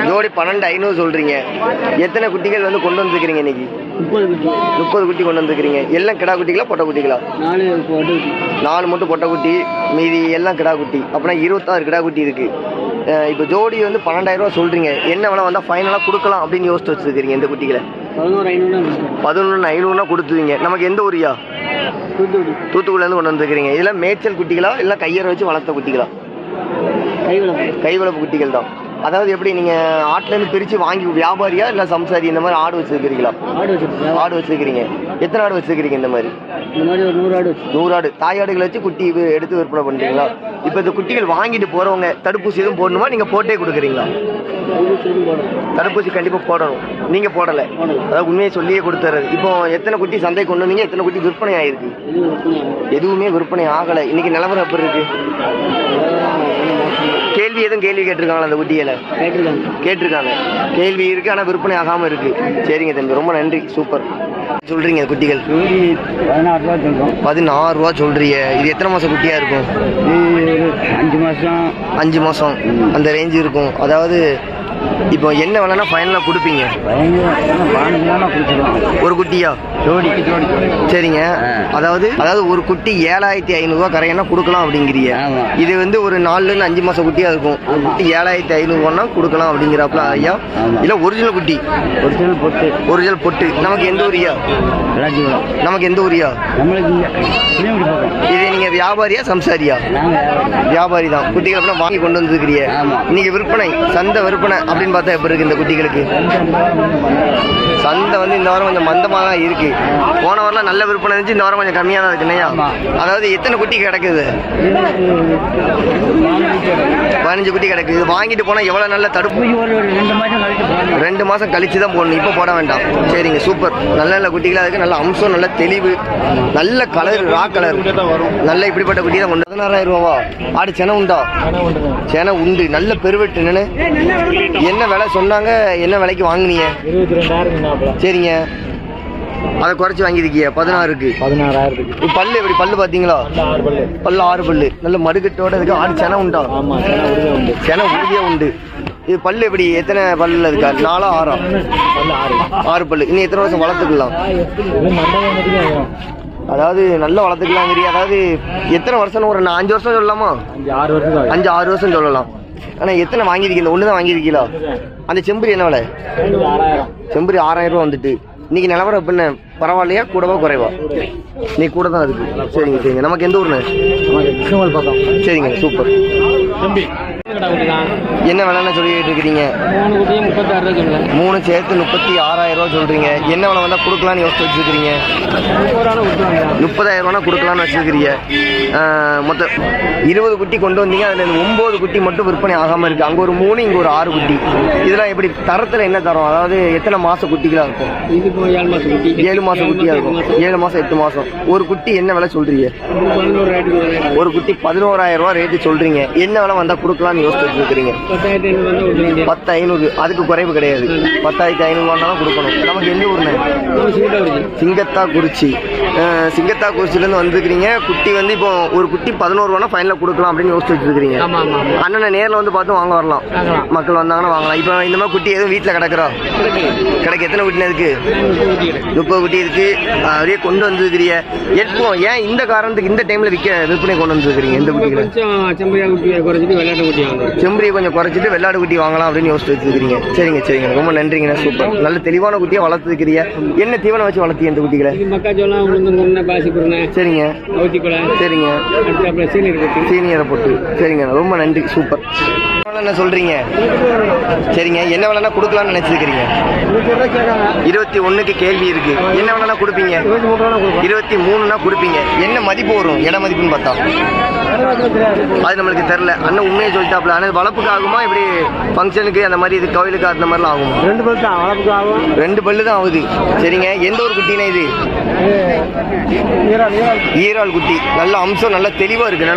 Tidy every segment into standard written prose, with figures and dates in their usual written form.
ஜோடி 12,500 சொல்றீங்க. எத்தனை குட்டிகள் வந்து கொண்டு வந்துருக்கிறீங்க இன்னைக்கு? 30 குட்டி கொண்டு வந்துருக்கிறீங்க. எல்லாம் கிடா குட்டிகளா பொட்டை குட்டிகளா? 4 மட்டும் பொட்டை குட்டி, மீதி எல்லாம் கிடா குட்டி. அப்படின்னா 26 கிடா குட்டி இருக்கு. இப்போ ஜோடி வந்து 12,000 ரூபா சொல்றீங்க. என்ன விலை வந்தால் ஃபைனலாக கொடுக்கலாம் அப்படின்னு யோசிச்சு வச்சுருக்கிறீங்க இந்த குட்டிகளை? 11,500 கொடுத்துவீங்க. நமக்கு எந்த ஊரியா? தூத்துக்குடிலேருந்து கொண்டு வந்துருக்கிறீங்க. இதெல்லாம் மேய்ச்சல் குட்டிகளா இல்லை கையறை வச்சு வளர்த்த குட்டிகளா? கைவளப்பு குட்டிகள் தான். அதாவது எப்படி நீங்கள் ஆட்டிலேருந்து பிரித்து வாங்கி வியாபாரியா இல்லை சம்சாரி இந்த மாதிரி ஆடு வச்சுருக்கிறீங்களா? ஆடு வச்சுருக்கிறீங்க. எத்தனை ஆடு வச்சுருக்கிறீங்க இந்த மாதிரி? ஒரு 100 ஆடு. தாய் ஆடுகளை வச்சு குட்டி எடுத்து விற்பனை பண்ணுறீங்களா? இப்போ இந்த குட்டிகள் வாங்கிட்டு போகிறவங்க தடுப்பூசி எதுவும் போடணுமா? நீங்கள் போட்டே கொடுக்குறீங்களா? தடுப்பூசி கண்டிப்பாக போடணும். நீங்கள் போடலை, அதாவது உண்மையை சொல்லியே கொடுத்துறது. இப்போ எத்தனை குட்டி சந்தை கொண்டு வந்தீங்க? எத்தனை குட்டி விற்பனை ஆகிருக்கு? எதுவுமே விற்பனை ஆகலை. இன்றைக்கி நிலவரம் எப்படி இருக்குது? கேள்வி எதுவும் கேட்டிருக்காங்களா அந்த குட்டிகளை? கேட்டிருக்காங்க. கேள்வி இருக்குது, ஆனால் விற்பனை ஆகாமல் இருக்குது. சரிங்க தம்பி, ரொம்ப நன்றி. சூப்பர். சொல்கிறீங்க குட்டிகள் 16 ரூபா சொல்கிறீங்க. இது எத்தனை மாதம் குட்டியாக இருக்கும்? 5 மாதம் அந்த ரேஞ்சு இருக்கும். அதாவது இப்போ என்ன வேலைன்னா ஃபைனலாக கொடுப்பீங்க? ஒரு குட்டியா? சரிங்க. அதாவது ஒரு குட்டி 7,500 ரூபா கரையனா கொடுக்கலாம் அப்படிங்கிறீங்க. இது வந்து ஒரு 4லேருந்து 5 மாதம் குட்டியாக இருக்கும். ஒரு குட்டி 7,500 ரூபான்னா கொடுக்கலாம் அப்படிங்கிறாப்ல ஐயா? இல்லை ஒரிஜினல் குட்டி? ஒரிஜினல் பொட்டு. நமக்கு எந்த ஊரியா? நமக்கு எந்த ஊரியா? இது நீங்கள் வியாபாரியா சம்சாரியா? வியாபாரி தான். குட்டிகள் அப்படின்னா வாங்கி கொண்டு வந்துருக்கிறீங்க. இன்னைக்கு விற்பனை சந்தை விற்பனை அப்படின்னு பார்த்தா எப்படி இருக்கு இந்த குட்டிகளுக்கு? சந்தை வந்து இந்த வாரம் கொஞ்சம் மந்தமாக தான் இருக்கு. போன வாரம் நல்ல விற்பனை இருந்துச்சு, இந்த வாரம் கொஞ்சம் கம்மியாக தான் இருக்கு இல்லையா? அதாவது எத்தனை குட்டி கிடக்குது? 15 குட்டி கிடக்குது. இது வாங்கிட்டு போனால் எவ்வளோ நல்ல தடுப்பு? 2 மாதம் கழிச்சு தான் போடணும், இப்போ போட வேண்டாம். சரிங்க, சூப்பர். நல்ல நல்ல குட்டிகளாக இருக்குது. நல்ல அம்சம், நல்ல தெளிவு, நல்ல கலர், ரா கலர். நல்ல இப்படிப்பட்ட குட்டி தான். 16,000 ரூபாவா? ஆடு செனை உண்டா? செனை உண்டு. நல்ல பெருவெட்டு. என்ன விலை சொன்னாங்க? என்ன விலைக்கு வாங்கினீங்க? 22,000. சரிங்க, அதை குறைச்சி வாங்கியிருக்கீங்க 16க்கு. 16,000. பல்லு எப்படி? பல்லு பார்த்தீங்களா? பல்லு 6 பல்லு. நல்ல மடுக்கட்டோட இருக்கு. ஆடு செனை உண்டா? செனை உறுதியாக உண்டு. இது பல்லு எப்படி? எத்தனை பல்ல இருக்கா? 4 6? 6 பல்லு. இன்னும் எத்தனை வருஷம் வளர்த்துக்கலாம்? அதாவது நல்லா வளர்த்துக்கலாங்கிறீ. அதாவது எத்தனை வருஷம்? ஒரு 5 வருஷம் சொல்லலாமா? 5 6 வருஷம் சொல்லலாம். ஆனால் எத்தனை வாங்கியிருக்கீங்க? ஒன்று தான் வாங்கியிருக்கீங்களா? அந்த செம்பரி என்ன விலை? செம்பரி 6,000 ரூபா வந்துட்டு. இன்னைக்கு நிலவரம் எப்படின்னு? பரவாயில்லையா? கூடவா குறைவா? நீ கூட தான் இருக்கு. சரிங்க. நமக்கு எந்த ஊர்னு? சரிங்க, சூப்பர். என்ன விலைன்னு சொல்லிட்டு இருக்கிறீங்க? 3 சேர்த்து 36,000 ரூபா சொல்றீங்க. என்ன விலை வந்தால் கொடுக்கலான்னு யோசிச்சு வச்சுருக்கிறீங்க? 30,000 ரூபா கொடுக்கலான்னு வச்சுருக்கிறீங்க. மொத்தம் 20 குட்டி கொண்டு வந்தீங்க. அதில் 9 குட்டி மட்டும் விற்பனை ஆகாமல் இருக்குது. அங்கே ஒரு 3, இங்கே ஒரு 6 குட்டி. இதெல்லாம் எப்படி தரத்தில் என்ன தரும்? அதாவது எத்தனை மாதம் குட்டிகளாக இருக்கும்? 7 மாதம் குட்டியாக இருக்கும். 7 மாதம் 8 மாதம். ஒரு குட்டி என்ன விலை சொல்கிறீங்க? ஒரு குட்டி 11,000 ரூபா ரேட்டு சொல்கிறீங்க. என்ன விலை வந்தால் கொடுக்கலான்னு யோசிச்சு வச்சுருக்கிறீங்க? 10,500. அதுக்கு குறைவு கிடையாது. 10,500 கொடுக்கணும். நமக்கு எந்த ஊர்னு? சிங்கத்தாக்குறிச்சி. சிங்கத்தாக்குறிச்சிலேருந்து வந்துருக்கிறீங்க. குட்டி வந்து இப்போ ஒரு குட்டி 11 ரூபானா ஃபைனலாக கொடுக்கலாம் அப்படின்னு யோசிச்சு வச்சுருக்கிறீங்க. அண்ணனை நேரில் வந்து பார்த்து வாங்க வரலாம். மக்கள் வந்தாங்கன்னா வாங்கலாம். இப்போ இந்த மாதிரி குட்டி எதுவும் வீட்டில் கிடக்குறா? கிடைக்கு. எத்தனை குட்டினா இருக்கு? 30 குட்டி இருக்கு. அப்படியே கொண்டு வந்துருக்கிறீங்க. எப்போ ஏன் இந்த காரணத்துக்கு இந்த டைமில் விற்பனை கொண்டு வந்துருக்கிறீங்க? இந்த குட்டிகளை செம்பரியை கொஞ்சம் குறைச்சிட்டு வெள்ளாடு குட்டி வாங்கலாம் அப்படின்னு யோசிச்சு வச்சுருக்கிறீங்க. சரிங்க. ரொம்ப நன்றிங்கண்ணா. சூப்பர். நல்ல தெளிவான குட்டியாக வளர்த்துருக்கிறீங்க. என்ன தீவனம் வச்சு வளர்த்தீங்க இந்த குட்டிகளை? சரிங்க. சீனியரை போட்டு. சரிங்க, ரொம்ப நன்றி. சூப்பர். என்ன சொல்றீங்க? சரிங்க. என்ன வேலைன்னா கொடுக்கலாம்னு நினைச்சிருக்கிறீங்க? 21க்கு கேள்வி இருக்கு. என்ன வேலைன்னா கொடுப்பீங்க? 23னா கொடுப்பீங்க. என்ன மதிப்பு வரும்? இட மதிப்புன்னு பார்த்தா அது நம்மளுக்கு தெரியல. அண்ணன் உண்மையை சொல்லிட்டாப்ல. ஆனால் வளர்ப்புக்கு ஆகுமா? இப்படி ஃபங்க்ஷனுக்கு அந்த மாதிரி, இது கோயிலுக்கு அந்த மாதிரிலாம் ஆகுமா? 2 பல்லு தான் வளர்ப்புக்கு ஆகும். 2 பல்லு தான் ஆகுது. சரிங்க. எந்த ஒரு குட்டினா இது? ஈரால் குட்டி. நல்ல அம்சம், நல்ல தெளிவாக இருக்கு.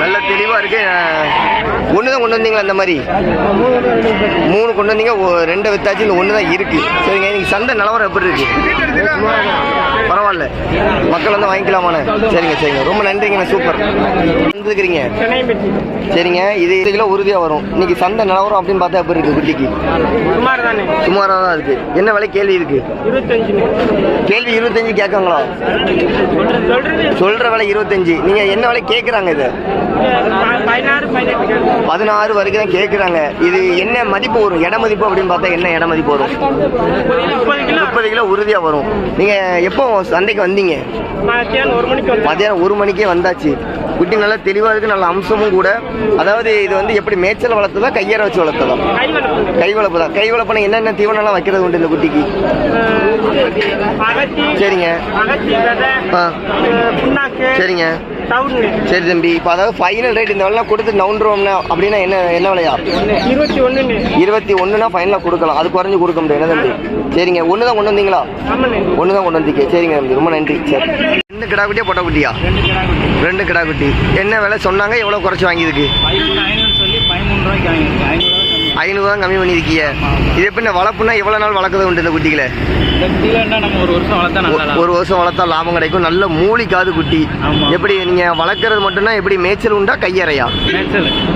நல்ல தெளிவாக இருக்கு. ஒன்று தான் கொண்டு வந்தீங்களா? அந்த மாதிரி 3 கொண்டு வந்தீங்க, 2 வித்தாச்சு, இந்த 1 தான் இருக்கு. சரிங்க, இன்னைக்கு சந்தை நிலவரம் எப்படி இருக்கு? பரவாயில்ல, மக்கள் வந்து வாங்கிக்கலாமாண்ணே? சரிங்க சரிங்க, ரொம்ப நன்றிங்கண்ணே, சூப்பர். வந்துருக்கிறீங்க. சரிங்க, இது 2 கிலோ உறுதியாக வரும். இன்னைக்கு சந்தை நிலவரம் அப்படின்னு பார்த்தா எப்படி இருக்கு குட்டிக்கு? சுமாராக தான் இருக்கு. என்ன விலை கேள்வி இருக்கு? கேள்வி 25 கேட்காங்களா? சொல்ற விலை 25. நீங்க என்ன விலை கேட்குறாங்க? இது 16 வரைக்கும் தான் கேட்குறாங்க. இது என்ன மதிப்பு வரும்? இட மதிப்பு அப்படின்னு பார்த்தா என்ன இட மதிப்பு வரும்? 30 கிலோ உறுதியாக வரும். நீங்கள் எப்போ சந்தைக்கு வந்தீங்க? மதியானம் 1 மணிக்கே வந்தாச்சு. குட்டி நல்லா தெளிவாக இருக்குது, நல்ல அம்சமும் கூட. அதாவது இது வந்து எப்படி மேய்ச்சல் வளர்த்ததா கையற வச்சு வளர்த்ததா? கை வளர்ப்பு தான். கை வளர்ப்புனா என்னென்ன தீவனம்லாம் வைக்கிறது உண்டு இந்த குட்டிக்கு? சரிங்க. சரிங்க சரி தம்பி. இப்போ அதாவது ஃபைனல் ரேட் இந்த வேலைலாம் கொடுத்து நவுண்டுருவோம்னா அப்படின்னா என்ன விலையா? 21னா ஃபைனலாக கொடுக்கலாம். அது குறைஞ்சி கொடுக்க முடியும் என்ன தம்பி? சரிங்க, 1 தான் கொண்டு வந்தீங்களா? 1 தான் கொண்டு வந்தீங்க. சரிங்க தம்பி, ரொம்ப நன்றி. சரி, 2 கிடா குட்டியா பொட்டை குட்டியா? 2 கிடா குட்டி. என்ன விலை சொன்னாங்க? எவ்வளோ குறைச்சி வாங்கியிருக்கு? 500 தான் கம்மி பண்ணியிருக்கீங்க. இது எப்படி வளர்ப்புனா எவ்வளோ நாள் வளர்க்குறது உண்டு இந்த குட்டிகளை? ஒரு வருஷம் வளர்த்தா லாபம் கிடைக்கும். நல்ல மூலிக்காது குட்டி. எப்படி நீங்க வளர்க்கறது மட்டும்தான்? எப்படி மேய்ச்சல் உண்டா கையறையா?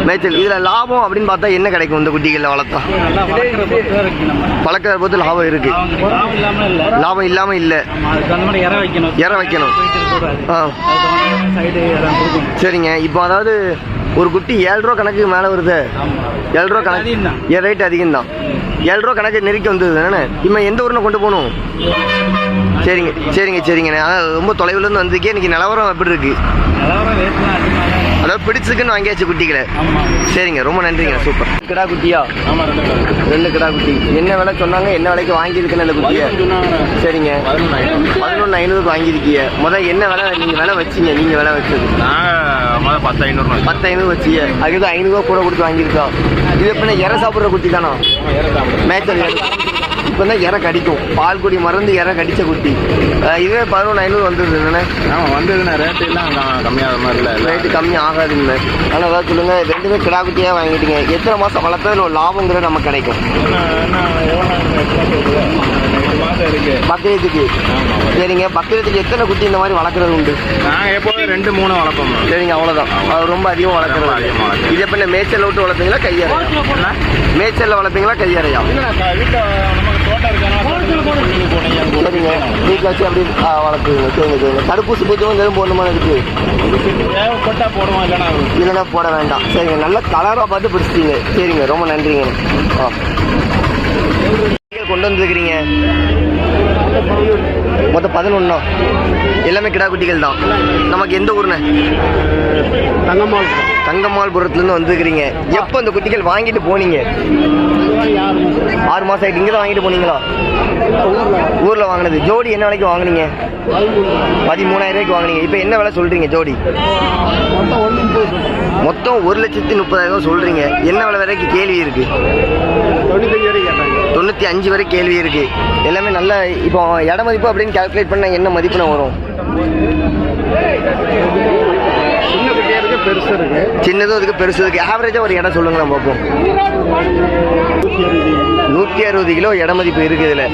மேய்ச்சல். இதுல லாபம் அப்படின்னு பார்த்தா என்ன கிடைக்கும் இந்த குட்டிகளில் வளர்த்தா? வளர்க்கறத பொறுத்து லாபம் இருக்கு. லாபம் இல்லாம இல்ல, இற வைக்கணும். சரிங்க. இப்போ அதாவது ஒரு குட்டி 7 ரூபா கணக்கு மேலே வருது. 7 ரூபா கணக்கு ரேட் அதிகம் தான். 7 ரூபா கணக்கு நெருக்கி வந்தது தானே. இம்மா எந்த ஊரில் கொண்டு போகணும்? சரிங்க சரிங்க சரிங்கண்ணே. அதான் ரொம்ப தொலைவிலேருந்து வந்திருக்கே. இன்னைக்கு நிலவரம் எப்படி இருக்கு? அதாவது பிடிச்சிருக்குன்னு வாங்கியாச்சு குட்டிகளை. சரிங்க, ரொம்ப நன்றிங்க, சூப்பர். கிடா குட்டியா? 2 கிடா குட்டி. என்ன விலை சொன்னாங்க? என்ன விலைக்கு வாங்கியிருக்குன்னு அந்த குட்டியை? சரிங்க, 11,500 வாங்கியிருக்கீங்க. என்ன விலை நீங்கள் விலை வச்சிங்க? நீங்கள் விலை வச்சது 10,500 வச்சிங்க. அதுக்கு 500 கூட கொடுத்து வாங்கியிருக்கோம். இது எப்படின்னா இற சாப்பிட்ற குட்டி தானா? மேய்ச்சல் இப்போ தான் இற கடிக்கும். பால் குடி மறந்து இற கடிச்ச குட்டி. இதுவே 11,500 வந்தது என்னண்ணே? ஆமாம் வந்ததுண்ணே. ரேட்டு எல்லாம் கம்மியாகிற மாதிரி இல்லை, ரேட்டு கம்மி ஆகாதுங்கண்ணே. ஆனால் அதாவது சொல்லுங்கள், 2மே கிடா குட்டியாக வாங்கிட்டீங்க. எத்தனை மாதம் வளர்த்ததில் ஒரு லாபங்கிறது நமக்கு கிடைக்கும்? பக்ரீத்துக்கு. சரிங்க, பக்ரீத்துக்கு எத்தனை குட்டி இந்த மாதிரி வளர்க்குறது உண்டு? நாங்கள் எப்போதும் 2-3 வளர்ப்போம். சரிங்க, அவ்வளோதான். அது ரொம்ப அதிகம் வளர்க்குறது. இது எப்போ மேய்ச்சல் விட்டு வளர்ப்பீங்களா கையறை? மேய்ச்சலில் வளர்ப்பீங்களா கையறையா? சரிங்க, வீட்டில் வச்சு அப்படி வளர்க்குறீங்க. சரிங்க சரிங்க. தடுப்பூசி பூச்சும் எதுவும் போடணுமா? இருக்கு போடுவோம், இல்லைன்னா போட வேண்டாம். சரிங்க, நல்ல கலராக பார்த்து பிடிச்சிட்டீங்க. சரிங்க, ரொம்ப நன்றிங்க. கொண்டு வந்துருக்கிறீங்க மொத்தம் 11. எல்லாமே கிடா குட்டிகள் தான். நமக்கு எந்த ஊர்ண்ணே? தங்கம்மாள்புரத்துலேருந்து வந்துருக்கிறீங்க. எப்போ இந்த குட்டிகள் வாங்கிட்டு போனீங்க? 6 மாதம் ஆகிட்டு. இங்கே தான் வாங்கிட்டு போனீங்களா? ஊரில் வாங்கினது. ஜோடி என்ன விலைக்கு வாங்கினீங்க? 13,000 ரூபாய்க்கு வாங்கினீங்க. இப்போ என்ன விலை சொல்கிறீங்க ஜோடி? மொத்தம் 1,30,000 சொல்கிறீங்க. என்ன விலை வரைக்கும் கேள்வி இருக்குது? 95 வரை கேள்வி இருக்கு. எல்லாமே நல்ல. இப்போ இட மதிப்பு அப்படின்னு கால்குலேட் பண்ண என்ன மதிப்புனா வரும்? பெருசு இருக்கு, சின்னதும் இருக்கு, பெருசு இருக்கு. ஆவரேஜா ஒரு இடம் சொல்லுங்களா பார்ப்போம். 160 கிலோ இட மதிப்பு இருக்கு இதுல.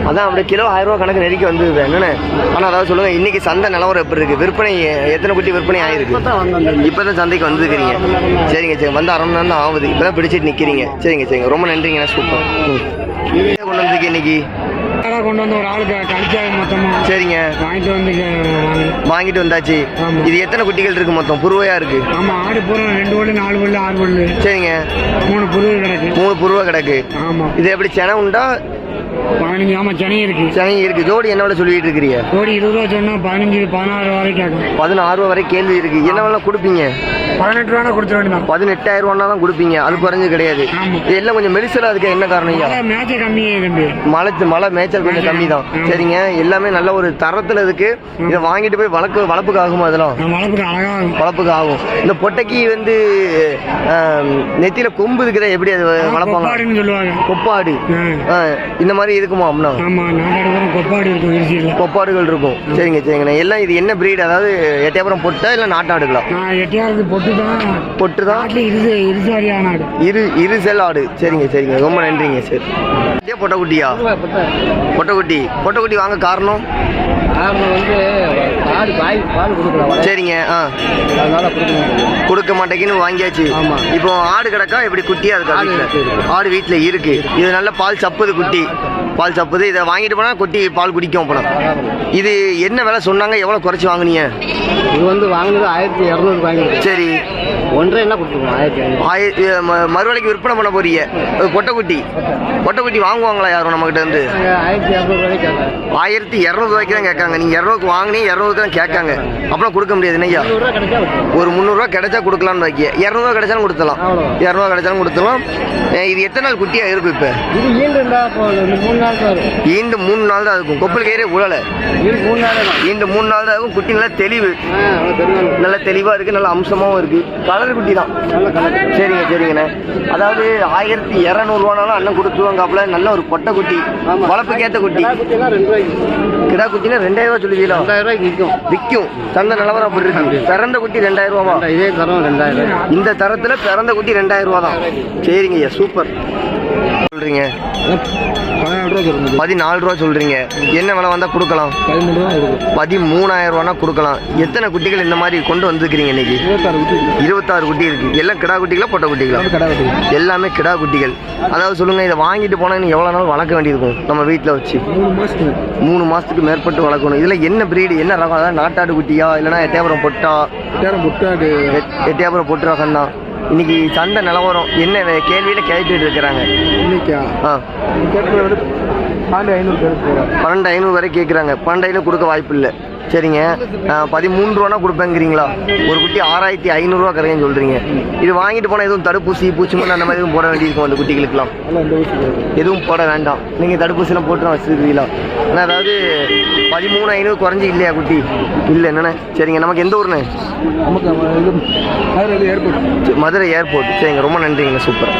அதான் அப்படியே கிலோ 1000 ரூபா கணக்கு நெருக்கி வந்தது என்னன்னு. ஆனால் அதாவது சொல்லுங்க, இன்னைக்கு சந்தை நிலவரம் எப்படி இருக்கு? விற்பனை எத்தனை குட்டி விற்பனை ஆயிருக்கு? இப்பதான் சந்தைக்கு வந்துருக்கிறீங்க. சரிங்க சரி, வந்து 1/2 மணி நேரம் தான் ஆகுது. இப்பதான் பிடிச்சிட்டு நிக்கிறீங்க. சரிங்க சரிங்க, ரொம்ப நன்றிங்க, சூப்பர். கொண்டு வந்திருக்கீங்க இன்னைக்கு? கொண்டு வந்து ஒரு ஆளுக்கு கழிச்சாங்க மொத்தமா. சரிங்க, வாங்கிட்டு வந்தாச்சு. இது எத்தனை குட்டிகள் இருக்கு மொத்தம்? புருவையா இருக்கு? ஆமா, ஆடு பூரா 2 பல்லு 4 பல்லு 6 பல்லு. சரிங்க, 3 புருவை கிடக்கு. 3 புருவை கிடக்கு. ஆமா. இது எப்படி செனை உண்டா? 15. ஆமா, சனி இருக்கு. சனி இருக்கு. ஜோடி என்ன விலை சொல்லிட்டு இருக்கிறீங்க? ஜோடி 20 ரூபா சொன்னா 15 16 வரைக்கும் கேட்கும். 16 ரூபா வரை கேள்வி இருக்கு. என்ன விலை கொடுப்பீங்க? 18 ரூபா கொடுத்த வேண்டியதான். 18,000 ரூபா தான் கொடுப்பீங்க. அது குறைஞ்சு கிடையாது. இது எல்லாம் கொஞ்சம் மெடிசலா இருக்கு. என்ன காரணம்? மேய்ச்சல் கம்மியே தம்பி. மழை மேய்ச்சல் கொஞ்சம் கம்மி தான். சரிங்க, எல்லாமே நல்ல ஒரு தரத்துல இருக்கு. இதை வாங்கிட்டு போய் வளர்ப்புக்கு ஆகுமா? அதெல்லாம் வளர்ப்புக்கு ஆகும். இந்த பொட்டைக்கு வந்து நெத்தியில கொம்பு இருக்கிற எப்படி அது வளர்ப்பாங்க? சொல்லுவாங்க, கொப்பாடு. இந்த மாதிரி மாதிரி இருக்குமா அப்படின்னா ஆமா நாட்டாடு கூட கொப்பாடு இருக்கும் இருசியில். கொப்பாடுகள் இருக்கும். சரிங்க சரிங்கண்ணே. எல்லாம் இது என்ன பிரீடு, அதாவது எட்டயபுரம் பொட்டா இல்லை நாட்டாடுகளா? நான் எட்டியாவது பொட்டு தான். பொட்டு தான். நாட்டில் இருசாரியான ஆடு. இருசெல் ஆடு. சரிங்க சரிங்க, ரொம்ப நன்றிங்க. சரி, இதே பொட்டைக்குட்டியா? பொட்டைக்குட்டி. பொட்டைக்குட்டி வாங்க காரணம்? வந்து ஆடு பால் கொடுக்கலாம். சரிங்க. அதனால கொடுக்க மாட்டேங்குன்னு வாங்கியாச்சு. ஆமா. இப்போ ஆடு கிடக்கா எப்படி குட்டியா இருக்கா? வீட்டில் ஆடு வீட்டில் இருக்கு. இது நல்ல பால் சப்புது குட்டி, பால் சப்புது. இதை வாங்கிட்டு போனா குட்டி பால் குடிக்கும். போனா இது என்ன விலை சொன்னாங்க, எவ்வளவு குறைச்சி வாங்குனீங்க? இது வந்து வாங்கினது 1200 வாங்கினது. சரி, ஒன்றரை என்ன கொடுத்துருவோம்? 1500. மறுவலைக்கு விற்பனை பண்ண போறீங்க. பொட்டைக்குட்டி. பொட்டைக்குட்டி வாங்குவாங்களா யாரும் நம்ம கிட்ட இருந்து? 1200 ரூபாய்க்கு கேட்காங்க. 1200 ரூபாய்க்கு தான் கேட்காங்க. நீங்க 200க்கு வாங்கினீங்க, 200 தான் கேட்காங்க. அப்புறம் கொடுக்க முடியாது இல்லையா? 100 ரூபா கிடைச்சா ஒரு 300 ரூபா கிடைச்சா கொடுக்கலாம்னு வைக்க. 200 ரூபா கிடைச்சாலும் கொடுத்துலாம். 200 ரூபா கிடைச்சாலும் கொடுத்துலாம். இது எத்தனை நாள் குட்டியா இருக்கும் இப்ப? இது ஈண்டு இருந்தா 3 நாள் தான் இருக்கும். ஈண்டு 3 நாள் தான் இருக்கும். கொப்பல் கயிறே உழல. இது 3 நாள் தான். ஈண்டு 3 நாள் தான் இருக்கும். குட்டி நல்லா தெளிவு, பெருநாள் நல்ல தெளிவா இருக்கு, நல்ல அம்சமாவும் இருக்கு. கலர் குட்டி தான். நல்ல கலர். சரிங்க சரிங்கண்ணே. அதாவது 1200 ரூபானாலும் அண்ணன் கொடுத்துருவாங்கப்பல. நல்ல ஒரு பொட்டை குட்டி, வளர்ப்புக்கு ஏற்ற குட்டி. குட்டிலாம் 2 ரூபாய்க்கு. கிடா குட்டினா 2000 ரூபா சொல்லுவீங்களா? 2000 ரூபாய்க்கு விற்கும். விற்கும். தந்த நிலவரம் அப்படி இருக்கு. பிறந்த குட்டி 2000 ரூபாவா? இதே தரம் 2000 ரூபாய். இந்த தரத்துல பிறந்த குட்டி 2000 ரூபா தான். சரிங்க ஐயா, சூப்பர். சொல்றீங்க 14 ரூபாய்க்கு இருக்கும். 14 ரூபா சொல்றீங்க. என்ன விலை வந்தா கொடுக்கலாம்? 13 ரூபா இருக்கும். 13000 ரூபானா கொடுக்கலாம். எத்தனை குட்டிகள் இந்த மாதிரி கொண்டு வந்துருக்கீங்க இன்னைக்கு? 26 குட்டி. 26 குட்டி இருக்கு. எல்லாம் கிடா குட்டிகளா பொட்டை குட்டிகளா? கடை குட்டி. எல்லாமே கிடா குட்டிகள். அதாவது சொல்லுங்க, இதை வாங்கிட்டு போனா இன்னும் எவ்வளவு நாள் வளர்க்க வேண்டியிருக்கும் நம்ம வீட்டில் வச்சு? 3 மாசத்துக்கு. 3 மாசத்துக்கு மேற்பட்டு வளர்க்கணும். இதுல என்ன பிரீடு, என்ன ரகம்? அதாவது நாட்டாடு குட்டியா இல்லைன்னா எட்டயபுரம் பொட்டா? முட்டாடு. எட்டயபுரம் பொட்டு ரகம் தான். இன்னைக்கு சந்தை நிலவரம் என்ன கேள்வியில கேட்டுட்டு இருக்கிறாங்க? இன்னைக்கா? கேட்கறது 1500 பேருக்கு. 12,500 வரை கேட்குறாங்க. 12,500 கொடுக்க வாய்ப்பு இல்லை. சரிங்க. 13 ரூபானா கொடுப்பேங்கிறீங்களா? ஒரு குட்டி 6500 ரூபா கரையன்னு சொல்றீங்க. இது வாங்கிட்டு போனால் எதுவும் தடுப்பூசி பூச்சி மருந்து அந்த மாதிரி எதுவும் போட வேண்டியிருக்கும் அந்த குட்டிகளுக்குலாம்? எதுவும் போட வேண்டாம். நீங்கள் தடுப்பூசிலாம் போட்டு வச்சுருக்கீங்களா? ஆனால் அதாவது 13,500 குறைஞ்சி இல்லையா குட்டி? இல்லை என்னண்ணே. சரிங்க. நமக்கு எந்த ஊருண்ணே? நமக்கு இது ஏர்போர்ட். மதுரை ஏர்போர்ட். சரிங்க, ரொம்ப நன்றிங்க. சூப்பர்.